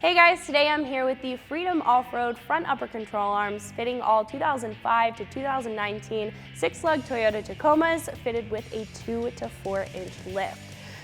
Hey guys, today I'm here with the Freedom Off-Road front upper control arms fitting all 2005 to 2019 six-lug Toyota Tacomas fitted with a 2 to 4 inch lift.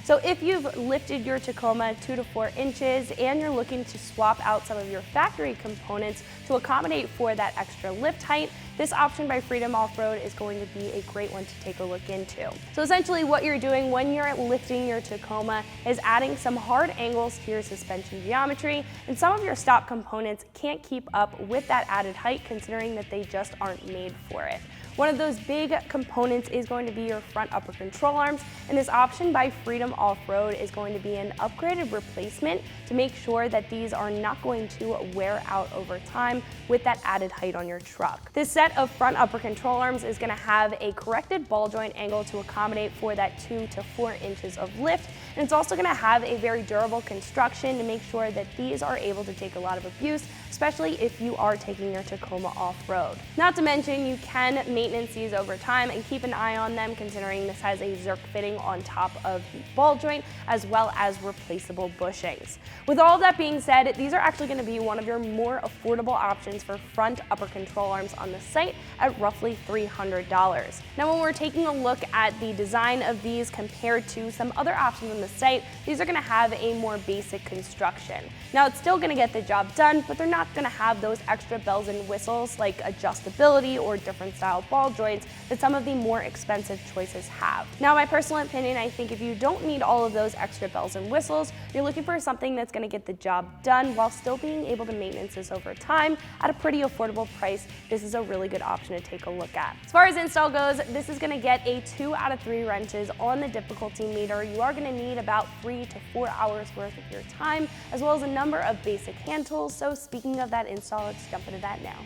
So if you've lifted your Tacoma 2 to 4 inches and you're looking to swap out some of your factory components to accommodate for that extra lift height, this option by Freedom Off-Road is going to be a great one to take a look into. So essentially what you're doing when you're lifting your Tacoma is adding some hard angles to your suspension geometry, and some of your stock components can't keep up with that added height considering that they just aren't made for it. One of those big components is going to be your front upper control arms, and this option by Freedom Off-Road is going to be an upgraded replacement to make sure that these are not going to wear out over time with that added height on your truck. This set of front upper control arms is going to have a corrected ball joint angle to accommodate for that 2 to 4 inches of lift, and it's also going to have a very durable construction to make sure that these are able to take a lot of abuse, especially if you are taking your Tacoma off-road. Not to mention, you can maintenance these over time and keep an eye on them considering this has a Zerk fitting on top of the ball joint as well as replaceable bushings. With all of that being said, these are actually going to be one of your more affordable options for front upper control arms on the site at roughly $300. Now when we're taking a look at the design of these compared to some other options on the site, these are going to have a more basic construction. Now it's still going to get the job done, but they're not going to have those extra bells and whistles like adjustability or different style ball joints that some of the more expensive choices have. Now, my personal opinion, I think if you don't need all of those extra bells and whistles, you're looking for something that's going to get the job done while still being able to maintenance this over time at a pretty affordable price. This is a really good option to take a look at. As far as install goes, this is going to get a 2 out of 3 wrenches on the difficulty meter. You are going to need about 3 to 4 hours worth of your time, as well as a number of basic hand tools. So speaking of that install, let's jump into that now.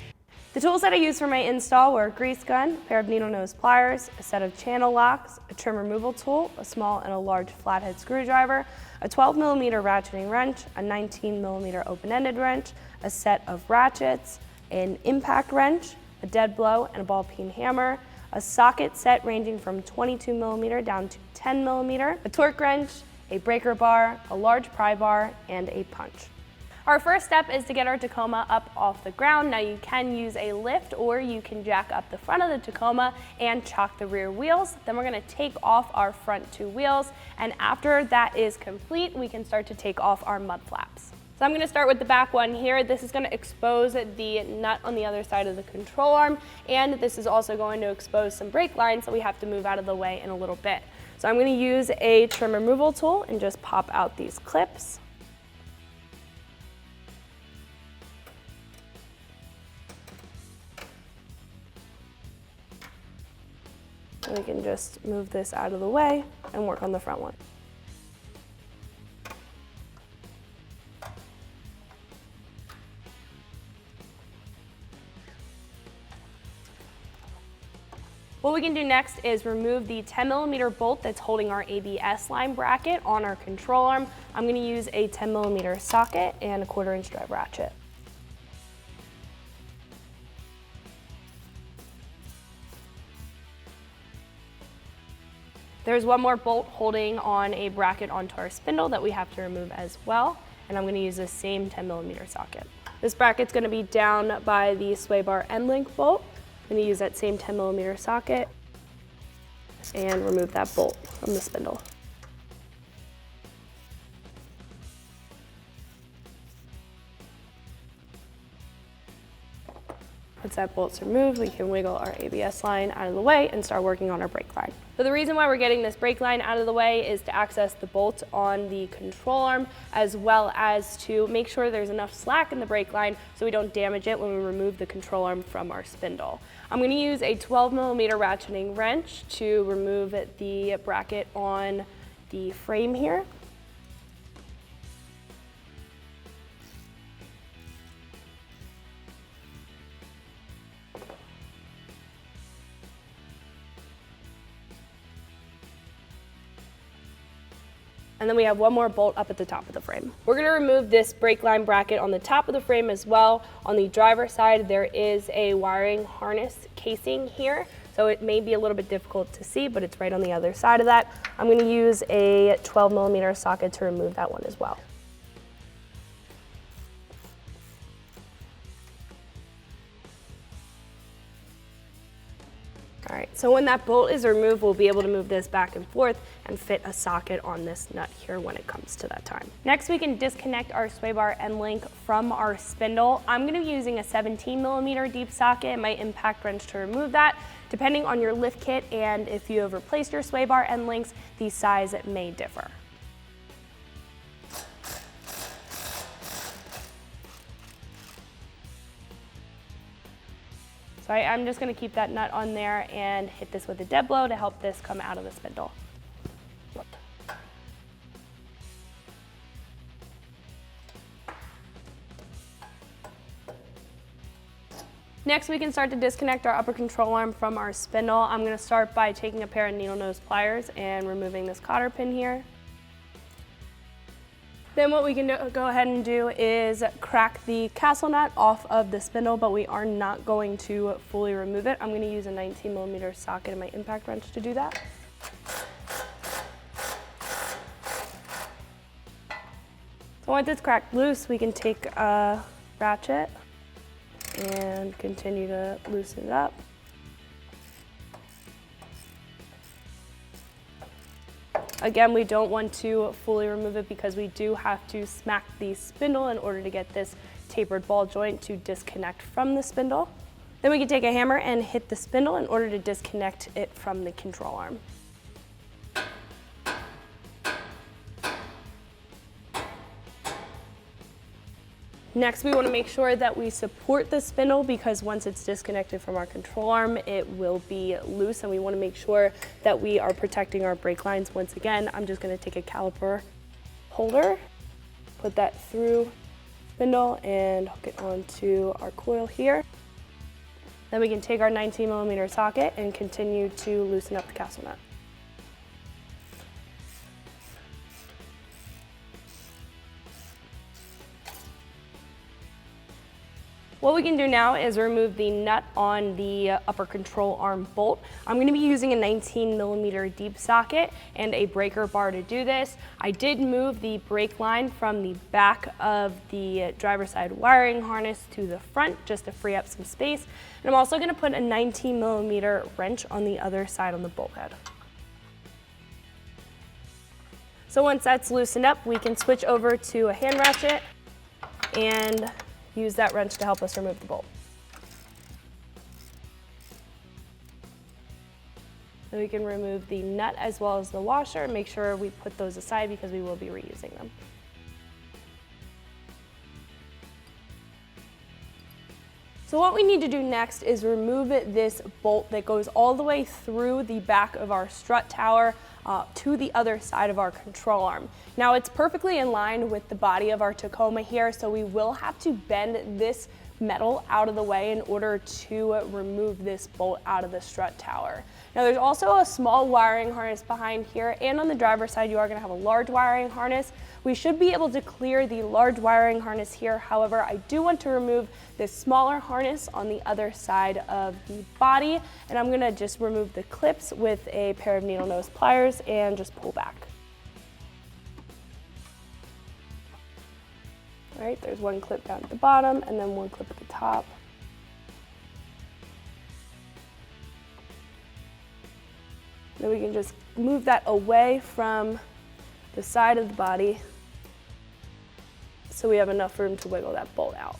The tools that I used for my install were a grease gun, a pair of needle nose pliers, a set of channel locks, a trim removal tool, a small and a large flathead screwdriver, a 12mm ratcheting wrench, a 19mm open-ended wrench, a set of ratchets, an impact wrench, a dead blow and a ball peen hammer, a socket set ranging from 22mm down to 10mm, a torque wrench, a breaker bar, a large pry bar, and a punch. Our first step is to get our Tacoma up off the ground. Now you can use a lift or you can jack up the front of the Tacoma and chock the rear wheels. Then we're going to take off our front 2 wheels, and after that is complete, we can start to take off our mud flaps. So I'm going to start with the back one here. This is going to expose the nut on the other side of the control arm, and this is also going to expose some brake lines that we have to move out of the way in a little bit. So I'm going to use a trim removal tool and just pop out these clips. And we can just move this out of the way and work on the front one. What we can do next is remove the 10mm bolt that's holding our ABS line bracket on our control arm. I'm going to use a 10mm socket and a 1/4 inch drive ratchet. There's one more bolt holding on a bracket onto our spindle that we have to remove as well, and I'm going to use the same 10mm socket. This bracket's going to be down by the sway bar end link bolt. I'm going to use that same 10mm socket and remove that bolt from the spindle. Once that bolt's removed, we can wiggle our ABS line out of the way and start working on our brake line. So the reason why we're getting this brake line out of the way is to access the bolt on the control arm, as well as to make sure there's enough slack in the brake line so we don't damage it when we remove the control arm from our spindle. I'm going to use a 12mm ratcheting wrench to remove the bracket on the frame here. And then we have one more bolt up at the top of the frame. We're going to remove this brake line bracket on the top of the frame as well. On the driver's side, there is a wiring harness casing here. So it may be a little bit difficult to see, but it's right on the other side of that. I'm going to use a 12mm socket to remove that one as well. All right, so when that bolt is removed, we'll be able to move this back and forth and fit a socket on this nut here when it comes to that time. Next, we can disconnect our sway bar end link from our spindle. I'm gonna be using a 17mm deep socket and my impact wrench to remove that. Depending on your lift kit and if you have replaced your sway bar end links, the size may differ. So I'm just gonna keep that nut on there and hit this with a dead blow to help this come out of the spindle. Next, we can start to disconnect our upper control arm from our spindle. I'm gonna start by taking a pair of needle nose pliers and removing this cotter pin here. Then what we can go ahead and do is crack the castle nut off of the spindle, but we are not going to fully remove it. I'm going to use a 19mm socket and my impact wrench to do that. So once it's cracked loose, we can take a ratchet and continue to loosen it up. Again, we don't want to fully remove it because we do have to smack the spindle in order to get this tapered ball joint to disconnect from the spindle. Then we can take a hammer and hit the spindle in order to disconnect it from the control arm. Next, we want to make sure that we support the spindle because once it's disconnected from our control arm, it will be loose, and we want to make sure that we are protecting our brake lines. Once again, I'm just going to take a caliper holder, put that through the spindle and hook it onto our coil here. Then we can take our 19mm socket and continue to loosen up the castle nut. What we can do now is remove the nut on the upper control arm bolt. I'm going to be using a 19mm deep socket and a breaker bar to do this. I did move the brake line from the back of the driver's side wiring harness to the front just to free up some space. And I'm also going to put a 19mm wrench on the other side on the bolt head. So once that's loosened up, we can switch over to a hand ratchet and use that wrench to help us remove the bolt. Then we can remove the nut as well as the washer and make sure we put those aside because we will be reusing them. So what we need to do next is remove this bolt that goes all the way through the back of our strut tower to the other side of our control arm. Now it's perfectly in line with the body of our Tacoma here, so we will have to bend this metal out of the way in order to remove this bolt out of the strut tower. Now there's also a small wiring harness behind here, and on the driver's side you are going to have a large wiring harness. We should be able to clear the large wiring harness here. However, I do want to remove this smaller harness on the other side of the body, and I'm going to just remove the clips with a pair of needle nose pliers and just pull back. All right, there's one clip down at the bottom and then one clip at the top. Then we can just move that away from the side of the body so we have enough room to wiggle that bolt out.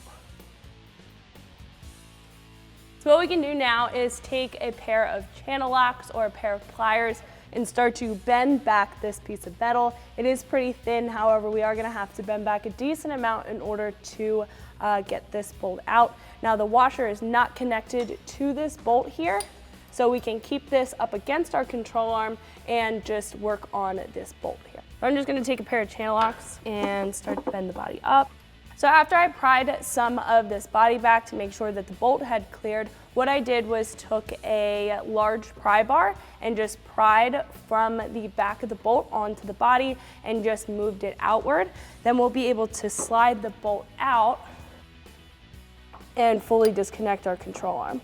So what we can do now is take a pair of channel locks or a pair of pliers and start to bend back this piece of metal. It is pretty thin, however, we are gonna have to bend back a decent amount in order to get this bolt out. Now the washer is not connected to this bolt here, so we can keep this up against our control arm and just work on this bolt here. I'm just gonna take a pair of channel locks and start to bend the body up. So after I pried some of this body back to make sure that the bolt had cleared, what I did was took a large pry bar and just pried from the back of the bolt onto the body and just moved it outward. Then we'll be able to slide the bolt out and fully disconnect our control arm.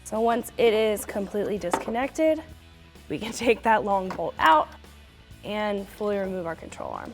So once it is completely disconnected, we can take that long bolt out and fully remove our control arm.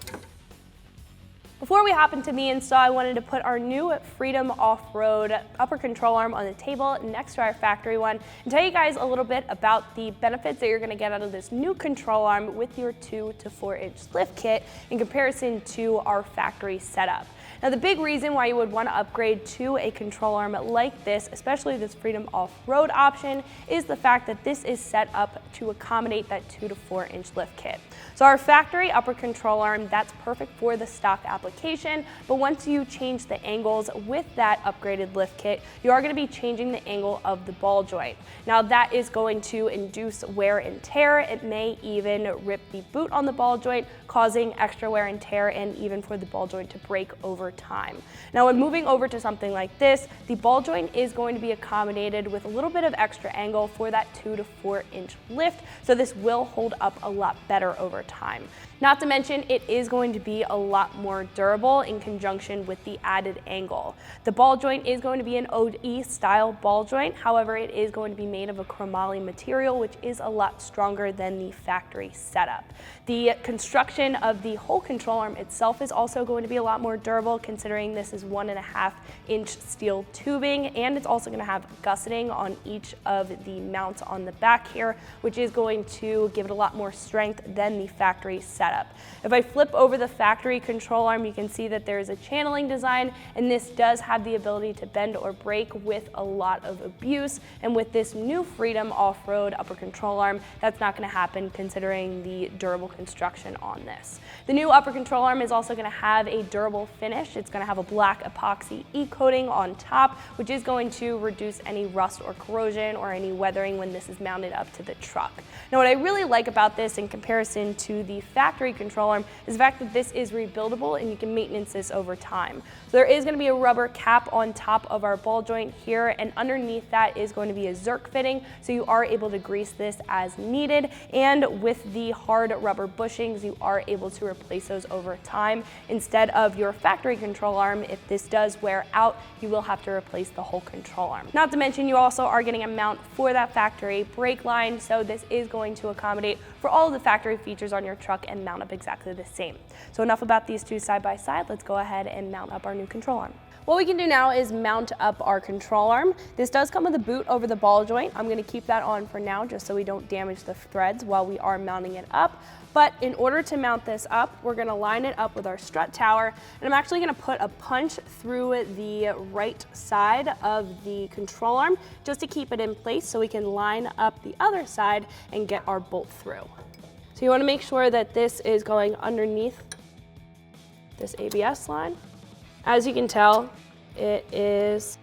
Before we hop into the install, I wanted to put our new Freedom Off-Road upper control arm on the table next to our factory one and tell you guys a little bit about the benefits that you're going to get out of this new control arm with your 2 to 4 inch lift kit in comparison to our factory setup. Now, the big reason why you would want to upgrade to a control arm like this, especially this Freedom Off-Road option, is the fact that this is set up to accommodate that 2 to 4 inch lift kit. So our factory upper control arm, that's perfect for the stock application, but once you change the angles with that upgraded lift kit, you are going to be changing the angle of the ball joint. Now, that is going to induce wear and tear. It may even rip the boot on the ball joint, causing extra wear and tear, and even for the ball joint to break over time. Now, when moving over to something like this, the ball joint is going to be accommodated with a little bit of extra angle for that 2 to 4 inch lift, so this will hold up a lot better over time. Not to mention, it is going to be a lot more durable in conjunction with the added angle. The ball joint is going to be an OE style ball joint, however, it is going to be made of a chromoly material, which is a lot stronger than the factory setup. The construction of the whole control arm itself is also going to be a lot more durable, considering this is 1.5 inch steel tubing, and it's also going to have gusseting on each of the mounts on the back here, which is going to give it a lot more strength than the factory setup. If I flip over the factory control arm, you can see that there is a channeling design, and this does have the ability to bend or break with a lot of abuse. And with this new Freedom Off-Road upper control arm, that's not going to happen considering the durable construction on this. The new upper control arm is also going to have a durable finish. It's going to have a black epoxy e-coating on top, which is going to reduce any rust or corrosion or any weathering when this is mounted up to the truck. Now, what I really like about this in comparison to the factory control arm is the fact that this is rebuildable and you can maintenance this over time. So there is going to be a rubber cap on top of our ball joint here, and underneath that is going to be a Zerk fitting, so you are able to grease this as needed. And with the hard rubber bushings, you are able to replace those over time. Instead of your factory control arm, if this does wear out, you will have to replace the whole control arm. Not to mention, you also are getting a mount for that factory brake line, so this is going to accommodate for all of the factory features on your truck and mount up exactly the same. So enough about these two side by side. Let's go ahead and mount up our new control arm. What we can do now is mount up our control arm. This does come with a boot over the ball joint. I'm going to keep that on for now just so we don't damage the threads while we are mounting it up. But in order to mount this up, we're going to line it up with our strut tower, and I'm actually going to put a punch through the right side of the control arm just to keep it in place so we can line up the other side and get our bolt through. So you want to make sure that this is going underneath this ABS line. As you can tell, it is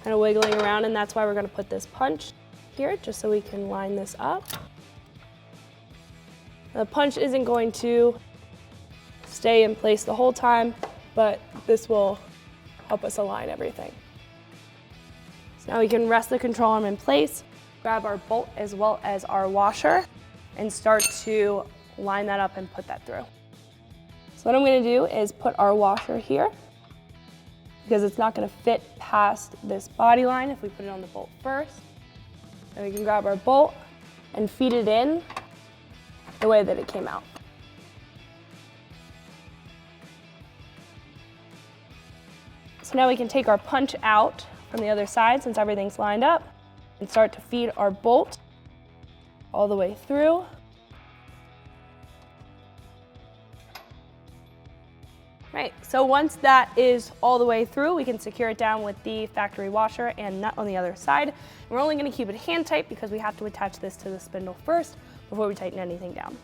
kind of wiggling around, and that's why we're going to put this punch here just so we can line this up. The punch isn't going to stay in place the whole time, but this will help us align everything. So now we can rest the control arm in place, grab our bolt as well as our washer, and start to line that up and put that through. So what I'm going to do is put our washer here, because it's not going to fit past this body line if we put it on the bolt first. Then we can grab our bolt and feed it in the way that it came out. So now we can take our punch out from the other side since everything's lined up and start to feed our bolt all the way through. Right, so once that is all the way through, we can secure it down with the factory washer and nut on the other side. And we're only going to keep it hand tight because we have to attach this to the spindle first before we tighten anything down.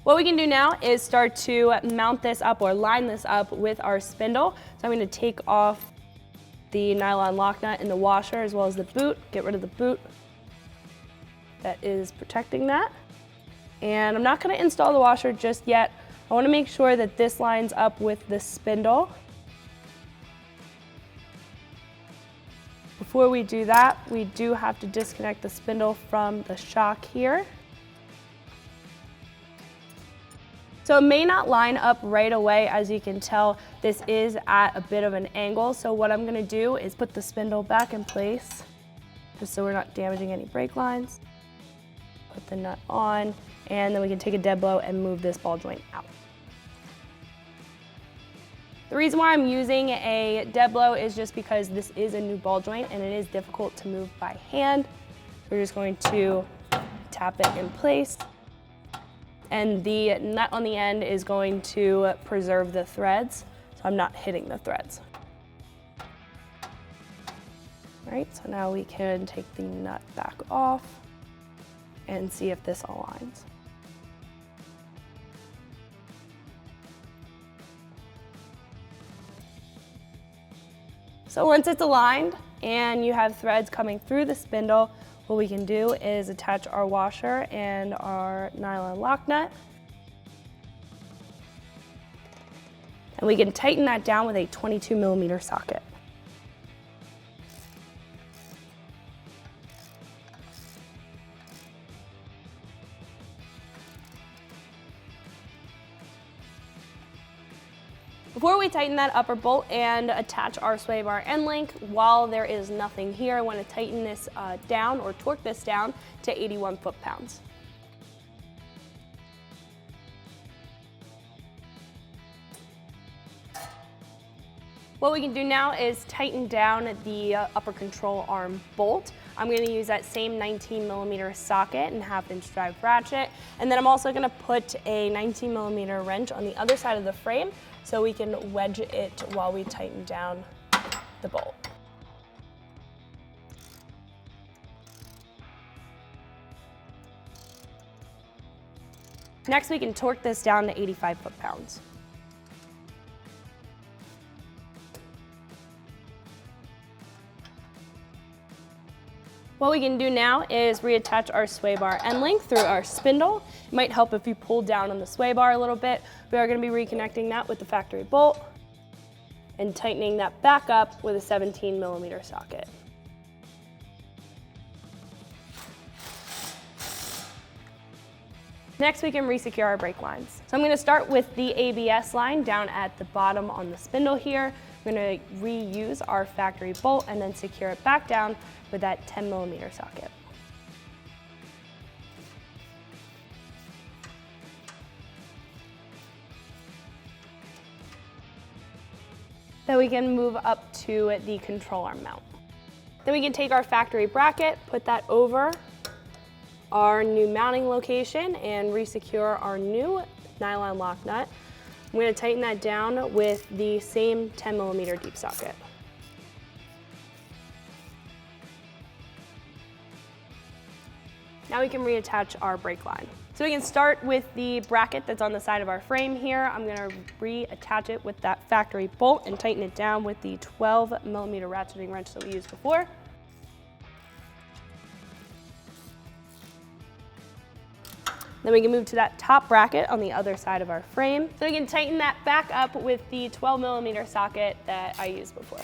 What we can do now is start to mount this up or line this up with our spindle. So I'm going to take off the nylon lock nut in the washer as well as the boot, get rid of the boot that is protecting that. And I'm not going to install the washer just yet. I want to make sure that this lines up with the spindle. Before we do that, we do have to disconnect the spindle from the shock here. So it may not line up right away. As you can tell, this is at a bit of an angle. So what I'm going to do is put the spindle back in place just so we're not damaging any brake lines. Put the nut on, and then we can take a dead blow and move this ball joint out. The reason why I'm using a dead blow is just because this is a new ball joint and it is difficult to move by hand. We're just going to tap it in place. And the nut on the end is going to preserve the threads, so I'm not hitting the threads. All right, so now we can take the nut back off and see if this aligns. So once it's aligned and you have threads coming through the spindle, what we can do is attach our washer and our nylon lock nut. And we can tighten that down with a 22mm socket. Before we tighten that upper bolt and attach our sway bar end link, while there is nothing here, I want to tighten this down or torque this down to 81 foot-pounds. What we can do now is tighten down the upper control arm bolt. I'm going to use that same 19mm socket and 1/2-inch drive ratchet. And then I'm also going to put a 19mm wrench on the other side of the frame so we can wedge it while we tighten down the bolt. Next, we can torque this down to 85 foot-pounds. What we can do now is reattach our sway bar end link through our spindle. It might help if you pull down on the sway bar a little bit. We are going to be reconnecting that with the factory bolt and tightening that back up with a 17mm socket. Next, we can resecure our brake lines. So I'm going to start with the ABS line down at the bottom on the spindle here. We're going to reuse our factory bolt and then secure it back down with that 10mm socket. Then we can move up to the control arm mount. Then we can take our factory bracket, put that over our new mounting location and resecure our new nylon lock nut. I'm going to tighten that down with the same 10mm deep socket. Now we can reattach our brake line. So we can start with the bracket that's on the side of our frame here. I'm going to reattach it with that factory bolt and tighten it down with the 12mm ratcheting wrench that we used before. Then we can move to that top bracket on the other side of our frame. So we can tighten that back up with the 12mm socket that I used before.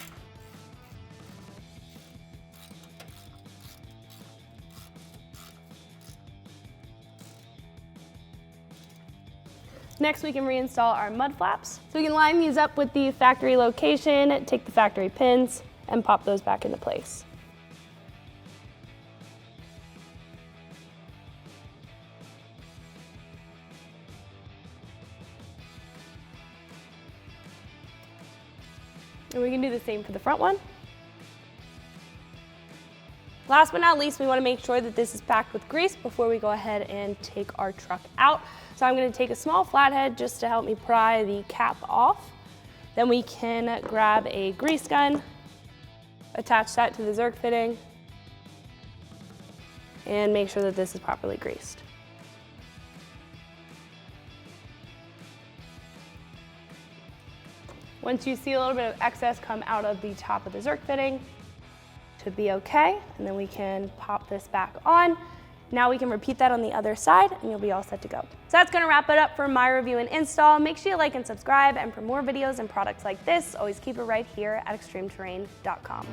Next, we can reinstall our mud flaps. So we can line these up with the factory location, take the factory pins, and pop those back into place. And we can do the same for the front one. Last but not least, we want to make sure that this is packed with grease before we go ahead and take our truck out. So I'm going to take a small flathead just to help me pry the cap off. Then we can grab a grease gun, attach that to the Zerk fitting, and make sure that this is properly greased. Once you see a little bit of excess come out of the top of the Zerk fitting, should be okay, and then we can pop this back on. Now we can repeat that on the other side and you'll be all set to go. So that's gonna wrap it up for my review and install. Make sure you like and subscribe, and for more videos and products like this, always keep it right here at ExtremeTerrain.com.